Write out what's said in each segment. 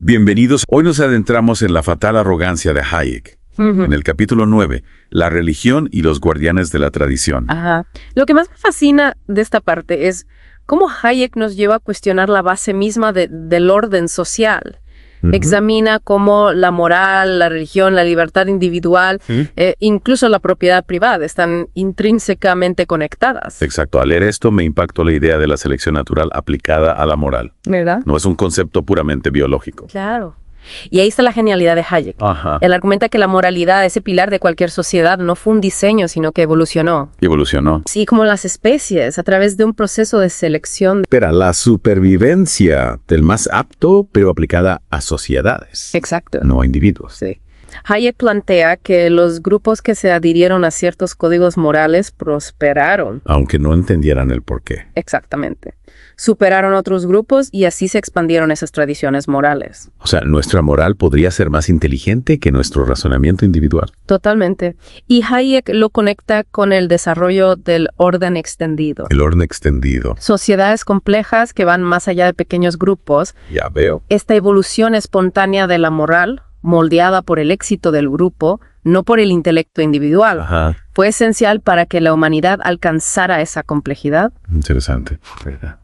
Bienvenidos. Hoy nos adentramos en la fatal arrogancia de Hayek. En el capítulo 9, la religión y los guardianes de la tradición. Ajá. Lo que más me fascina de esta parte es cómo Hayek nos lleva a cuestionar la base misma del orden social. Examina cómo la moral, la religión, la libertad individual, incluso la propiedad privada están intrínsecamente conectadas. Exacto. Al leer esto me impactó la idea de la selección natural aplicada a la moral. ¿Verdad? No es un concepto puramente biológico. Claro. Y ahí está la genialidad de Hayek. Ajá. Él argumenta que la moralidad, ese pilar de cualquier sociedad, no fue un diseño, sino que evolucionó. Evolucionó. Sí, como las especies, a través de un proceso de selección. Espera, la supervivencia del más apto, pero aplicada a sociedades. Exacto. No a individuos. Sí. Hayek plantea que los grupos que se adhirieron a ciertos códigos morales prosperaron. Aunque no entendieran el porqué. Exactamente. Superaron otros grupos y así se expandieron esas tradiciones morales. O sea, nuestra moral podría ser más inteligente que nuestro razonamiento individual. Totalmente. Y Hayek lo conecta con el desarrollo del orden extendido. El orden extendido. Sociedades complejas que van más allá de pequeños grupos. Ya veo. Esta evolución espontánea de la moral, moldeada por el éxito del grupo, no por el intelecto individual, fue esencial para que la humanidad alcanzara esa complejidad. Interesante, ¿verdad?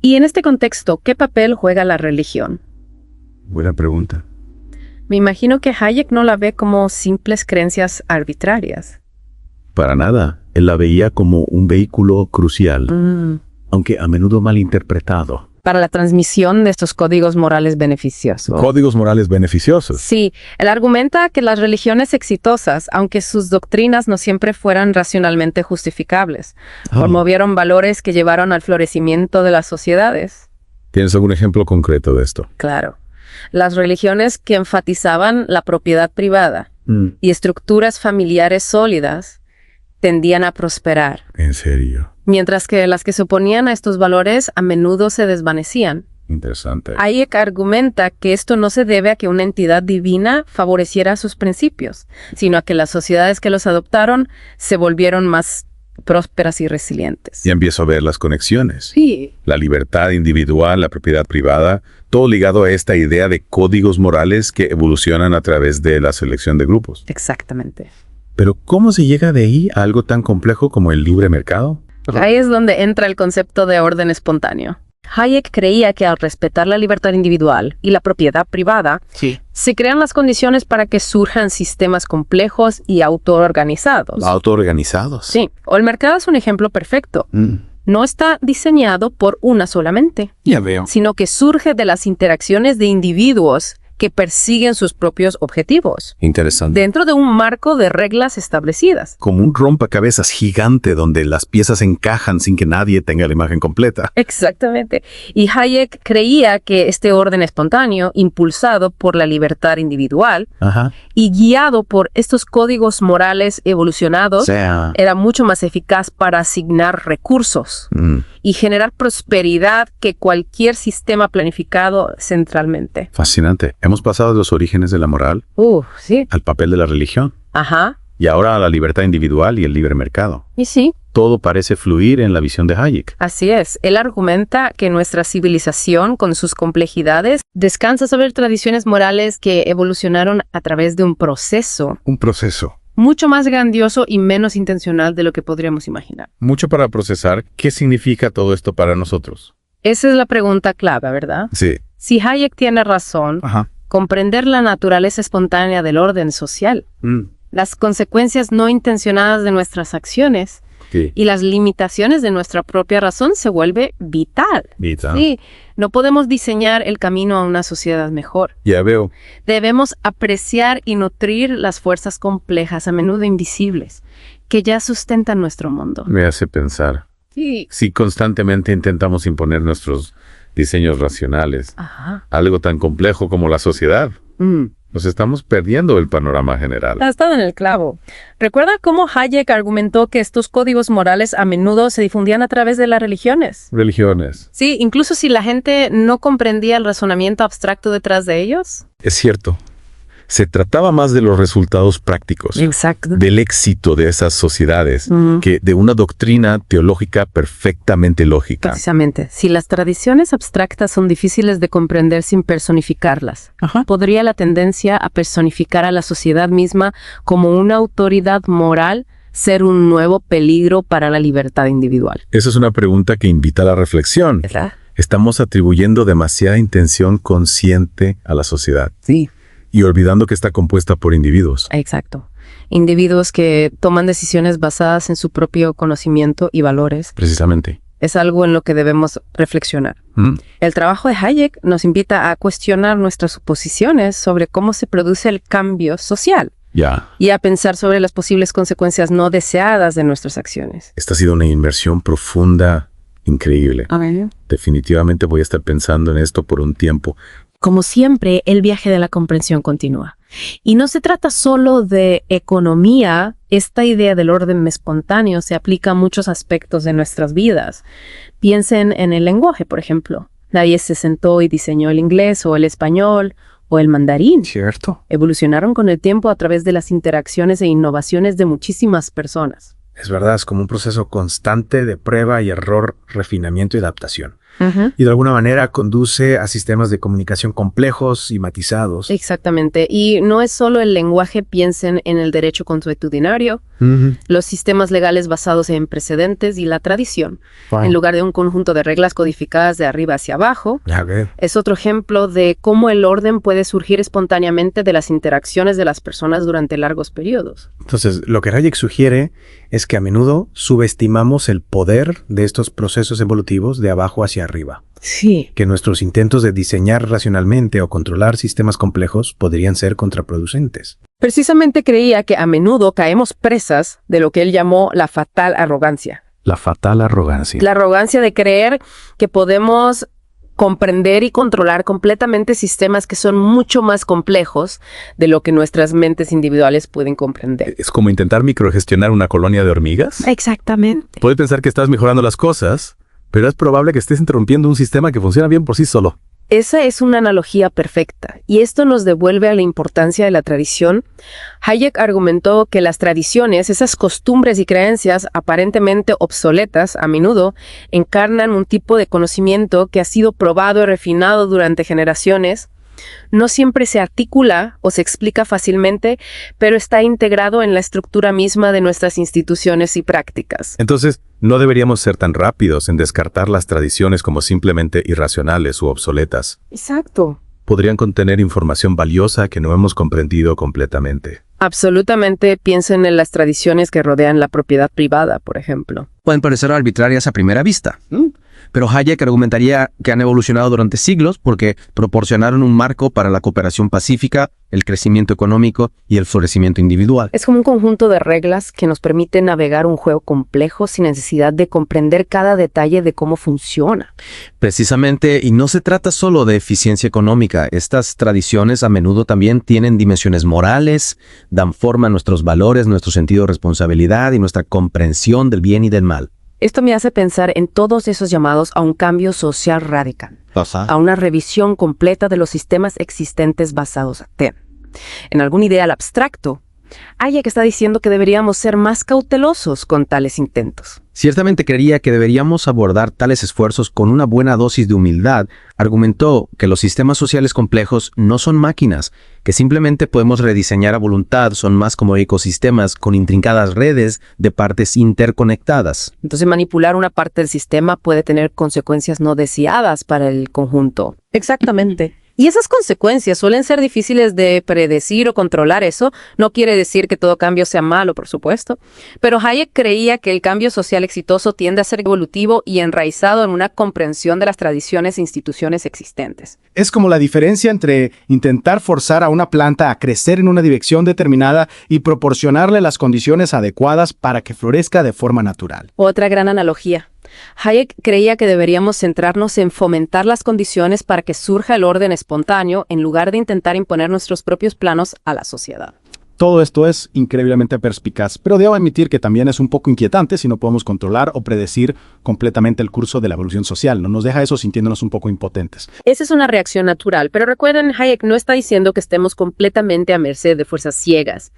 Y en este contexto, ¿qué papel juega la religión? Buena pregunta. Me imagino que Hayek no la ve como simples creencias arbitrarias. Para nada. Él la veía como un vehículo crucial, aunque a menudo malinterpretado. Para la transmisión de estos códigos morales beneficiosos. Códigos morales beneficiosos. Sí, él argumenta que las religiones exitosas, aunque sus doctrinas no siempre fueran racionalmente justificables, promovieron valores que llevaron al florecimiento de las sociedades. ¿Tienes algún ejemplo concreto de esto? Claro. Las religiones que enfatizaban la propiedad privada y estructuras familiares sólidas tendían a prosperar. ¿En serio? Mientras que las que se oponían a estos valores a menudo se desvanecían. Interesante. Hayek argumenta que esto no se debe a que una entidad divina favoreciera sus principios, sino a que las sociedades que los adoptaron se volvieron más prósperas y resilientes. Y empiezo a ver las conexiones. Sí. La libertad individual, la propiedad privada, todo ligado a esta idea de códigos morales que evolucionan a través de la selección de grupos. Exactamente. Pero ¿cómo se llega de ahí a algo tan complejo como el libre mercado? Ahí es donde entra el concepto de orden espontáneo. Hayek creía que al respetar la libertad individual y la propiedad privada, se crean las condiciones para que surjan sistemas complejos y autoorganizados. ¿Autoorganizados? Sí. O el mercado es un ejemplo perfecto. No está diseñado por una solamente. Ya veo. Sino que surge de las interacciones de individuos que persiguen sus propios objetivos. Interesante. Dentro de un marco de reglas establecidas. Como un rompecabezas gigante donde las piezas encajan sin que nadie tenga la imagen completa. Exactamente. Y Hayek creía que este orden espontáneo, impulsado por la libertad individual y guiado por estos códigos morales evolucionados, era mucho más eficaz para asignar recursos y generar prosperidad que cualquier sistema planificado centralmente. Fascinante. Hemos pasado de los orígenes de la moral sí. al papel de la religión. Ajá. Y ahora a la libertad individual y el libre mercado. Y sí. Todo parece fluir en la visión de Hayek. Así es. Él argumenta que nuestra civilización, con sus complejidades, descansa sobre tradiciones morales que evolucionaron a través de un proceso. Un proceso. Mucho más grandioso y menos intencional de lo que podríamos imaginar. Mucho para procesar. ¿Qué significa todo esto para nosotros? Esa es la pregunta clave, ¿verdad? Sí. Si Hayek tiene razón, comprender la naturaleza espontánea del orden social, las consecuencias no intencionadas de nuestras acciones y las limitaciones de nuestra propia razón se vuelve vital. Sí, no podemos diseñar el camino a una sociedad mejor. Ya veo. Debemos apreciar y nutrir las fuerzas complejas, a menudo invisibles, que ya sustentan nuestro mundo. Me hace pensar. Sí. Si constantemente intentamos imponer nuestros diseños racionales, algo tan complejo como la sociedad, nos estamos perdiendo el panorama general. Ha estado en el clavo. ¿Recuerda cómo Hayek argumentó que estos códigos morales a menudo se difundían a través de las religiones? Religiones. Sí, incluso si la gente no comprendía el razonamiento abstracto detrás de ellos. Es cierto. Se trataba más de los resultados prácticos. Exacto. Del éxito de esas sociedades, que de una doctrina teológica perfectamente lógica. Precisamente. Si las tradiciones abstractas son difíciles de comprender sin personificarlas, podría la tendencia a personificar a la sociedad misma como una autoridad moral ser un nuevo peligro para la libertad individual. Esa es una pregunta que invita a la reflexión. ¿Verdad? Estamos atribuyendo demasiada intención consciente a la sociedad. Sí. Y olvidando que está compuesta por individuos. Exacto. Individuos que toman decisiones basadas en su propio conocimiento y valores. Precisamente. Es algo en lo que debemos reflexionar. El trabajo de Hayek nos invita a cuestionar nuestras suposiciones sobre cómo se produce el cambio social. Y a pensar sobre las posibles consecuencias no deseadas de nuestras acciones. Esta ha sido una inmersión profunda, increíble. Definitivamente voy a estar pensando en esto por un tiempo. Como siempre, el viaje de la comprensión continúa. Y no se trata solo de economía. Esta idea del orden espontáneo se aplica a muchos aspectos de nuestras vidas. Piensen en el lenguaje, por ejemplo. Nadie se sentó y diseñó el inglés o el español o el mandarín. Cierto. Evolucionaron con el tiempo a través de las interacciones e innovaciones de muchísimas personas. Es verdad, es como un proceso constante de prueba y error, refinamiento y adaptación. Y de alguna manera conduce a sistemas de comunicación complejos y matizados. Exactamente. Y no es solo el lenguaje, piensen en el derecho consuetudinario, los sistemas legales basados en precedentes y la tradición, en lugar de un conjunto de reglas codificadas de arriba hacia abajo. Es otro ejemplo de cómo el orden puede surgir espontáneamente de las interacciones de las personas durante largos periodos. Entonces, lo que Hayek sugiere es que a menudo subestimamos el poder de estos procesos evolutivos de abajo hacia arriba. Sí. Que nuestros intentos de diseñar racionalmente o controlar sistemas complejos podrían ser contraproducentes. Precisamente creía que a menudo caemos presas de lo que él llamó la fatal arrogancia. La fatal arrogancia. La arrogancia de creer que podemos comprender y controlar completamente sistemas que son mucho más complejos de lo que nuestras mentes individuales pueden comprender. Es como intentar microgestionar una colonia de hormigas. Exactamente. Puedes pensar que estás mejorando las cosas, pero es probable que estés interrumpiendo un sistema que funciona bien por sí solo. Esa es una analogía perfecta, y esto nos devuelve a la importancia de la tradición. Hayek argumentó que las tradiciones, esas costumbres y creencias aparentemente obsoletas, a menudo encarnan un tipo de conocimiento que ha sido probado y refinado durante generaciones. No siempre se articula o se explica fácilmente, pero está integrado en la estructura misma de nuestras instituciones y prácticas. Entonces, no deberíamos ser tan rápidos en descartar las tradiciones como simplemente irracionales u obsoletas. Exacto. Podrían contener información valiosa que no hemos comprendido completamente. Absolutamente. Piensen en las tradiciones que rodean la propiedad privada, por ejemplo. Pueden parecer arbitrarias a primera vista. Pero Hayek argumentaría que han evolucionado durante siglos porque proporcionaron un marco para la cooperación pacífica, el crecimiento económico y el florecimiento individual. Es como un conjunto de reglas que nos permite navegar un juego complejo sin necesidad de comprender cada detalle de cómo funciona. Precisamente, y no se trata solo de eficiencia económica. Estas tradiciones a menudo también tienen dimensiones morales, dan forma a nuestros valores, nuestro sentido de responsabilidad y nuestra comprensión del bien y del mal. Esto me hace pensar en todos esos llamados a un cambio social radical, a una revisión completa de los sistemas existentes basados en algún ideal abstracto. Hayek está diciendo que deberíamos ser más cautelosos con tales intentos. Ciertamente creía que deberíamos abordar tales esfuerzos con una buena dosis de humildad. Argumentó que los sistemas sociales complejos no son máquinas, que simplemente podemos rediseñar a voluntad, son más como ecosistemas con intrincadas redes de partes interconectadas. Entonces manipular una parte del sistema puede tener consecuencias no deseadas para el conjunto. Exactamente. Y esas consecuencias suelen ser difíciles de predecir o controlar. Eso no quiere decir que todo cambio sea malo, por supuesto. Pero Hayek creía que el cambio social exitoso tiende a ser evolutivo y enraizado en una comprensión de las tradiciones e instituciones existentes. Es como la diferencia entre intentar forzar a una planta a crecer en una dirección determinada y proporcionarle las condiciones adecuadas para que florezca de forma natural. Otra gran analogía. Hayek creía que deberíamos centrarnos en fomentar las condiciones para que surja el orden espontáneo en lugar de intentar imponer nuestros propios planos a la sociedad. Todo esto es increíblemente perspicaz, pero debo admitir que también es un poco inquietante si no podemos controlar o predecir completamente el curso de la evolución social. No nos deja eso sintiéndonos un poco impotentes. Esa es una reacción natural, pero recuerden, Hayek no está diciendo que estemos completamente a merced de fuerzas ciegas.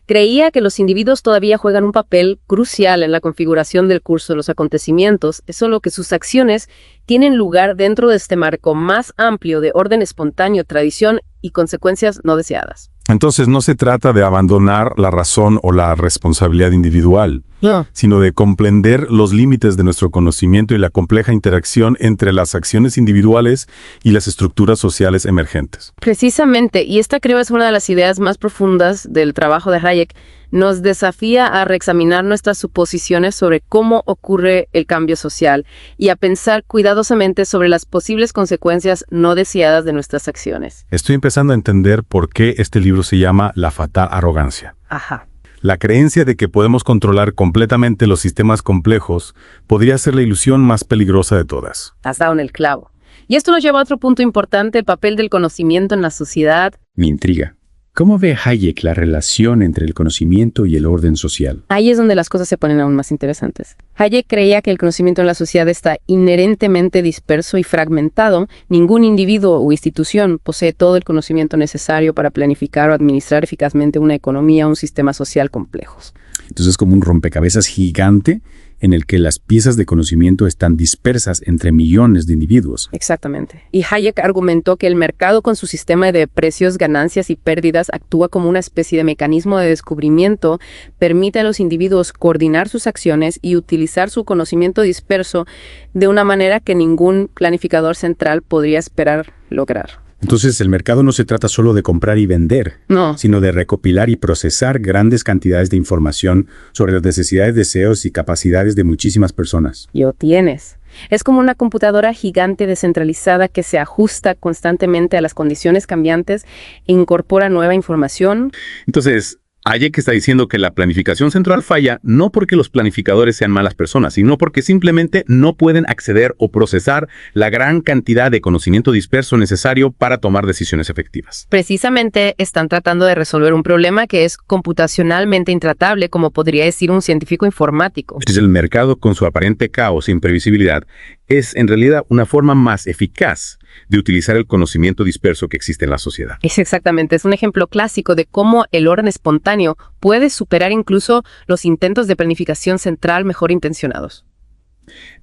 Creía que los individuos todavía juegan un papel crucial en la configuración del curso de los acontecimientos, es solo que sus acciones tienen lugar dentro de este marco más amplio de orden espontáneo, tradición y consecuencias no deseadas. Entonces no se trata de abandonar la razón o la responsabilidad individual, sino de comprender los límites de nuestro conocimiento y la compleja interacción entre las acciones individuales y las estructuras sociales emergentes. Precisamente, y esta creo es una de las ideas más profundas del trabajo de Hayek, nos desafía a reexaminar nuestras suposiciones sobre cómo ocurre el cambio social y a pensar cuidadosamente sobre las posibles consecuencias no deseadas de nuestras acciones. Estoy empezando a entender por qué este libro se llama La fatal arrogancia. Ajá. La creencia de que podemos controlar completamente los sistemas complejos podría ser la ilusión más peligrosa de todas. Has dado en el clavo. Y esto nos lleva a otro punto importante, el papel del conocimiento en la sociedad. Me intriga. ¿Cómo ve Hayek la relación entre el conocimiento y el orden social? Ahí es donde las cosas se ponen aún más interesantes. Hayek creía que el conocimiento en la sociedad está inherentemente disperso y fragmentado. Ningún individuo o institución posee todo el conocimiento necesario para planificar o administrar eficazmente una economía o un sistema social complejos. Entonces es como un rompecabezas gigante en el que las piezas de conocimiento están dispersas entre millones de individuos. Exactamente. Y Hayek argumentó que el mercado con su sistema de precios, ganancias y pérdidas actúa como una especie de mecanismo de descubrimiento, permite a los individuos coordinar sus acciones y utilizar su conocimiento disperso de una manera que ningún planificador central podría esperar lograr. Entonces el mercado no se trata solo de comprar y vender, sino de recopilar y procesar grandes cantidades de información sobre las necesidades, deseos y capacidades de muchísimas personas. Yo tienes. Es como una computadora gigante descentralizada que se ajusta constantemente a las condiciones cambiantes e incorpora nueva información. Entonces, Hayek está diciendo que la planificación central falla no porque los planificadores sean malas personas, sino porque simplemente no pueden acceder o procesar la gran cantidad de conocimiento disperso necesario para tomar decisiones efectivas. Precisamente están tratando de resolver un problema que es computacionalmente intratable, como podría decir un científico informático. El mercado, con su aparente caos e imprevisibilidad, es en realidad una forma más eficaz de utilizar el conocimiento disperso que existe en la sociedad. Es un ejemplo clásico de cómo el orden espontáneo puede superar incluso los intentos de planificación central mejor intencionados.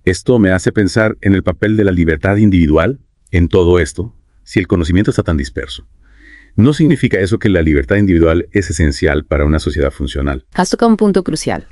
Esto me hace pensar en el papel de la libertad individual en todo esto, si el conocimiento está tan disperso. ¿No significa eso que la libertad individual es esencial para una sociedad funcional? Has tocado un punto crucial.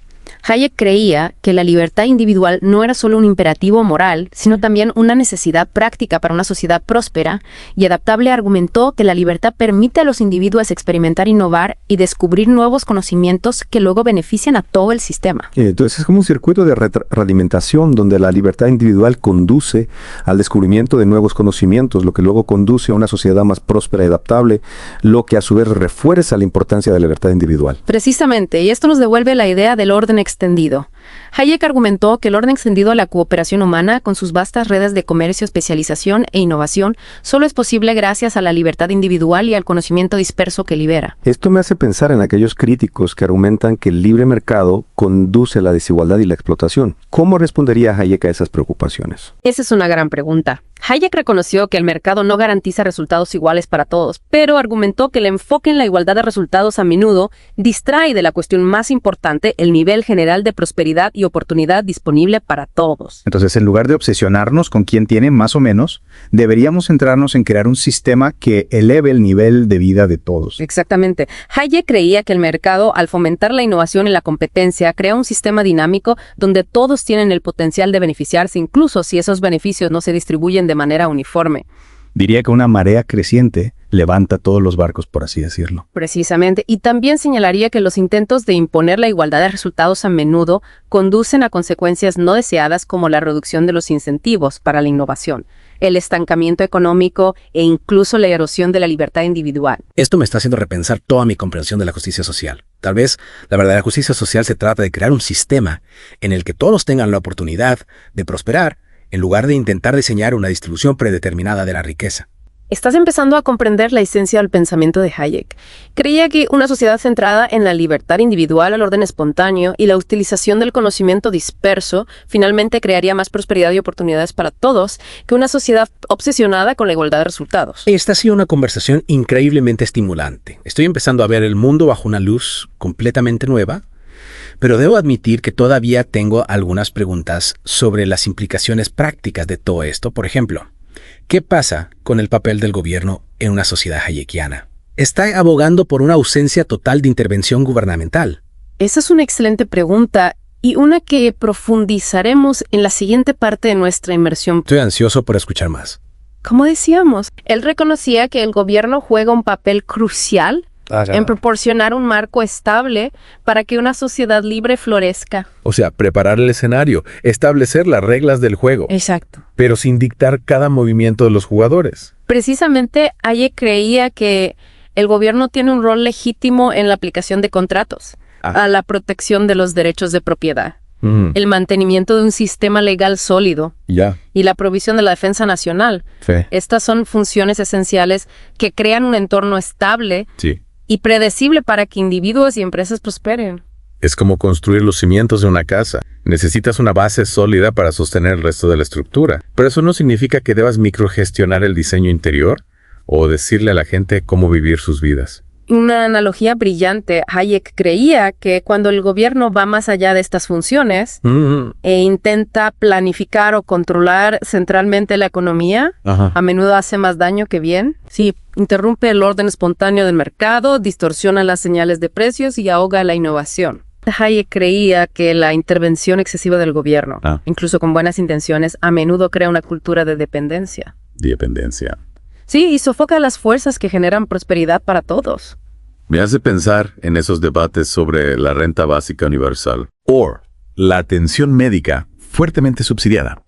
Hayek creía que la libertad individual no era solo un imperativo moral, sino también una necesidad práctica para una sociedad próspera, y adaptable argumentó que la libertad permite a los individuos experimentar, innovar y descubrir nuevos conocimientos que luego benefician a todo el sistema. Entonces es como un circuito de retroalimentación donde la libertad individual conduce al descubrimiento de nuevos conocimientos, lo que luego conduce a una sociedad más próspera y adaptable, lo que a su vez refuerza la importancia de la libertad individual. Precisamente, y esto nos devuelve la idea del orden extendido. Hayek argumentó que el orden extendido a la cooperación humana, con sus vastas redes de comercio, especialización e innovación, solo es posible gracias a la libertad individual y al conocimiento disperso que libera. Esto me hace pensar en aquellos críticos que argumentan que el libre mercado conduce a la desigualdad y la explotación. ¿Cómo respondería Hayek a esas preocupaciones? Esa es una gran pregunta. Hayek reconoció que el mercado no garantiza resultados iguales para todos, pero argumentó que el enfoque en la igualdad de resultados a menudo distrae de la cuestión más importante, el nivel general de prosperidad y oportunidad disponible para todos. Entonces, en lugar de obsesionarnos con quién tiene más o menos, deberíamos centrarnos en crear un sistema que eleve el nivel de vida de todos. Exactamente. Hayek creía que el mercado, al fomentar la innovación y la competencia, crea un sistema dinámico donde todos tienen el potencial de beneficiarse, incluso si esos beneficios no se distribuyen de manera uniforme. Diría que una marea creciente levanta todos los barcos, por así decirlo. Precisamente, y también señalaría que los intentos de imponer la igualdad de resultados a menudo conducen a consecuencias no deseadas como la reducción de los incentivos para la innovación, el estancamiento económico e incluso la erosión de la libertad individual. Esto me está haciendo repensar toda mi comprensión de la justicia social. Tal vez la verdadera justicia social se trata de crear un sistema en el que todos tengan la oportunidad de prosperar, en lugar de intentar diseñar una distribución predeterminada de la riqueza. Estás empezando a comprender la esencia del pensamiento de Hayek. Creía que una sociedad centrada en la libertad individual, el orden espontáneo y la utilización del conocimiento disperso finalmente crearía más prosperidad y oportunidades para todos que una sociedad obsesionada con la igualdad de resultados. Esta ha sido una conversación increíblemente estimulante. Estoy empezando a ver el mundo bajo una luz completamente nueva, pero debo admitir que todavía tengo algunas preguntas sobre las implicaciones prácticas de todo esto. Por ejemplo, ¿qué pasa con el papel del gobierno en una sociedad hayekiana? Está abogando por una ausencia total de intervención gubernamental. Esa es una excelente pregunta y una que profundizaremos en la siguiente parte de nuestra inmersión. Estoy ansioso por escuchar más. Como decíamos, él reconocía que el gobierno juega un papel crucial en proporcionar un marco estable para que una sociedad libre florezca. O sea, preparar el escenario, establecer las reglas del juego. Exacto. Pero sin dictar cada movimiento de los jugadores. Precisamente, Hayek creía que el gobierno tiene un rol legítimo en la aplicación de contratos, a la protección de los derechos de propiedad, el mantenimiento de un sistema legal sólido y la provisión de la defensa nacional. Estas son funciones esenciales que crean un entorno estable y predecible para que individuos y empresas prosperen. Es como construir los cimientos de una casa. Necesitas una base sólida para sostener el resto de la estructura. Pero eso no significa que debas microgestionar el diseño interior o decirle a la gente cómo vivir sus vidas. Una analogía brillante. Hayek creía que cuando el gobierno va más allá de estas funciones e intenta planificar o controlar centralmente la economía, a menudo hace más daño que bien. Sí, interrumpe el orden espontáneo del mercado, distorsiona las señales de precios y ahoga la innovación. Hayek creía que la intervención excesiva del gobierno, incluso con buenas intenciones, a menudo crea una cultura de dependencia. Dependencia. Sí, y sofoca las fuerzas que generan prosperidad para todos. Me hace pensar en esos debates sobre la renta básica universal o la atención médica fuertemente subsidiada.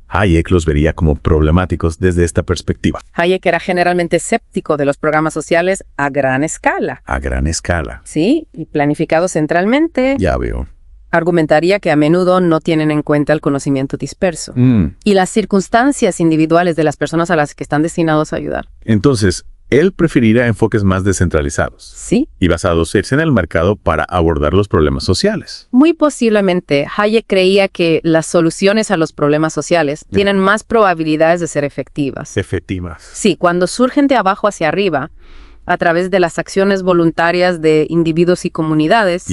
Hayek los vería como problemáticos desde esta perspectiva. Hayek era generalmente escéptico de los programas sociales a gran escala. A gran escala. Sí, y planificados centralmente. Ya veo. Argumentaría que a menudo no tienen en cuenta el conocimiento disperso y las circunstancias individuales de las personas a las que están destinados a ayudar. Entonces, él preferiría enfoques más descentralizados. Sí. Y basados en el mercado para abordar los problemas sociales. Muy posiblemente, Hayek creía que las soluciones a los problemas sociales tienen más probabilidades de ser efectivas. Efectivas. Sí, cuando surgen de abajo hacia arriba, a través de las acciones voluntarias de individuos y comunidades,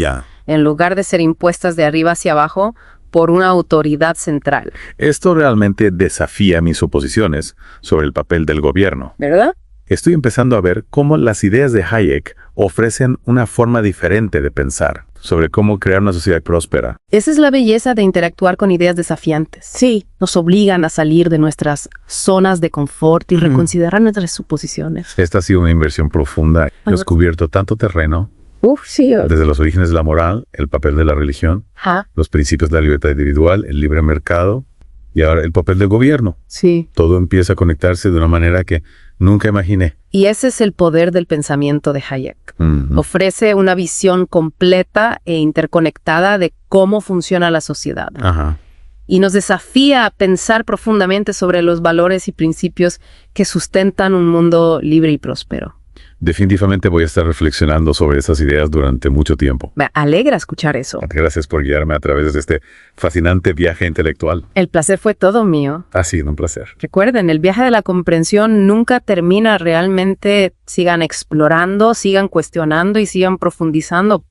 en lugar de ser impuestas de arriba hacia abajo por una autoridad central. Esto realmente desafía mis oposiciones sobre el papel del gobierno. ¿Verdad? Estoy empezando a ver cómo las ideas de Hayek ofrecen una forma diferente de pensar sobre cómo crear una sociedad próspera. Esa es la belleza de interactuar con ideas desafiantes. Sí. Nos obligan a salir de nuestras zonas de confort y reconsiderar nuestras suposiciones. Esta ha sido una inversión profunda. He descubierto tanto terreno. Sí. Desde los orígenes de la moral, el papel de la religión, los principios de la libertad individual, el libre mercado y ahora el papel del gobierno. Sí. Todo empieza a conectarse de una manera que nunca imaginé. Y ese es el poder del pensamiento de Hayek. Ofrece una visión completa e interconectada de cómo funciona la sociedad. Y nos desafía a pensar profundamente sobre los valores y principios que sustentan un mundo libre y próspero. Definitivamente voy a estar reflexionando sobre esas ideas durante mucho tiempo. Me alegra escuchar eso. Gracias por guiarme a través de este fascinante viaje intelectual. El placer fue todo mío. Ha sido un placer. Recuerden, el viaje de la comprensión nunca termina realmente. Sigan explorando, sigan cuestionando y sigan profundizando.